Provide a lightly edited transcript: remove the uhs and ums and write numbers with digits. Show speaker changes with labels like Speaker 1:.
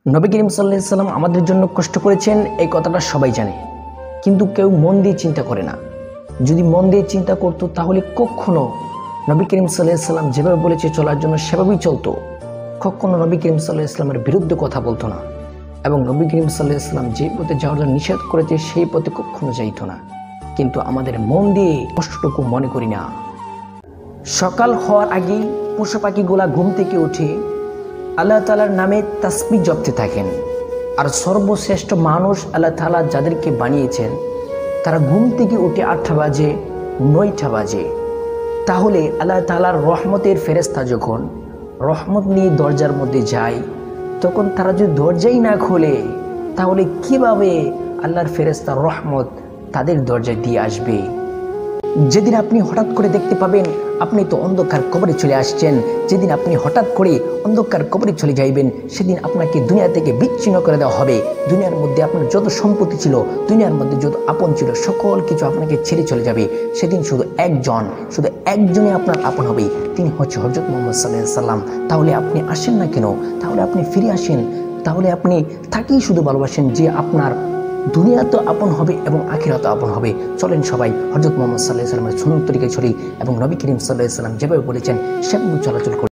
Speaker 1: নবী করিম সাল্লাল্লাহু আলাইহি সাল্লাম আমাদের জন্য কষ্ট করেছেন, এই কথাটা সবাই জানে, কিন্তু কেউ মন দিয়ে চিন্তা করে না। যদি মন দিয়ে চিন্তা করতো তাহলে কখনো নবী করিম সাল্লাল্লাহু আলাইহি সাল্লাম যেভাবে বলেছে চলার জন্য সেভাবেই চলতো। কখনো নবী করিম সাল্লাল্লাহু আলাইহি সাল্লামের বিরুদ্ধে কথা বলতো না, এবং নবী করিম সাল্লাল্লাহু আলাইহি সাল্লাম যে পথে যাওয়ার জন্য নিষেধ করেছে সেই পথে কখনো যাইতো না। কিন্তু আমাদের মন দিয়ে কষ্টটুকু মনে করি না। সকাল হওয়ার আগেই পশু পাখিগুলা ঘুম থেকে উঠে আল্লাহ তাআলার নামে তাসবিহ জপতে থাকেন। আর সর্বশ্রেষ্ঠ মানুষ আল্লাহ তাআলা যাদেরকে বানিয়েছেন তারা ঘুম থেকে উঠে 8টা বাজে 9টা বাজে। তাহলে আল্লাহ তাআলার রহমতের ফেরেশতা যখন রহমত নিয়ে দরজার মধ্যে যায়, তখন তারা যদি দরজাই না খোলে তাহলে কিভাবে আল্লাহর ফেরেশতা রহমত তাদের দরজায় দিয়ে আসবে? যেদিন আপনি হঠাৎ করে দেখতে পাবেন আপনি তো অন্ধকার কবরে চলে আসছেন, যেদিন আপনি হঠাৎ করে অন্ধকার কবরে চলে যাইবেন, সেদিন আপনাকে দুনিয়া থেকে বিচ্ছিন্ন করে দেওয়া হবে। দুনিয়ার মধ্যে আপনার যত সম্পত্তি ছিল, দুনিয়ার মধ্যে যত আপন ছিল, সকল কিছু আপনাকে ছেড়ে চলে যাবে। সেদিন শুধু একজনই আপনার আপন হবে, তিনি হচ্ছে হযরত মুহাম্মদ সাল্লাল্লাহু আলাইহি সাল্লাম। তাহলে আপনি আসেন না কেন? তাহলে আপনি ফিরে আসেন, তাহলে আপনি তাকেই শুধু ভালোবাসেন যে আপনার দুনিয়া তো আপন হবে এবং আখিরাত আপন হবে। চলেন সবাই হযরত মুহাম্মদ সাল্লাল্লাহু আলাইহি সাল্লামের সুন্নাত তরিকায় চলি এবং নবী করিম সাল্লাল্লাহু আলাইহি সাল্লাম যেভাবে বলেছেন সেভাবে চলাচল করি।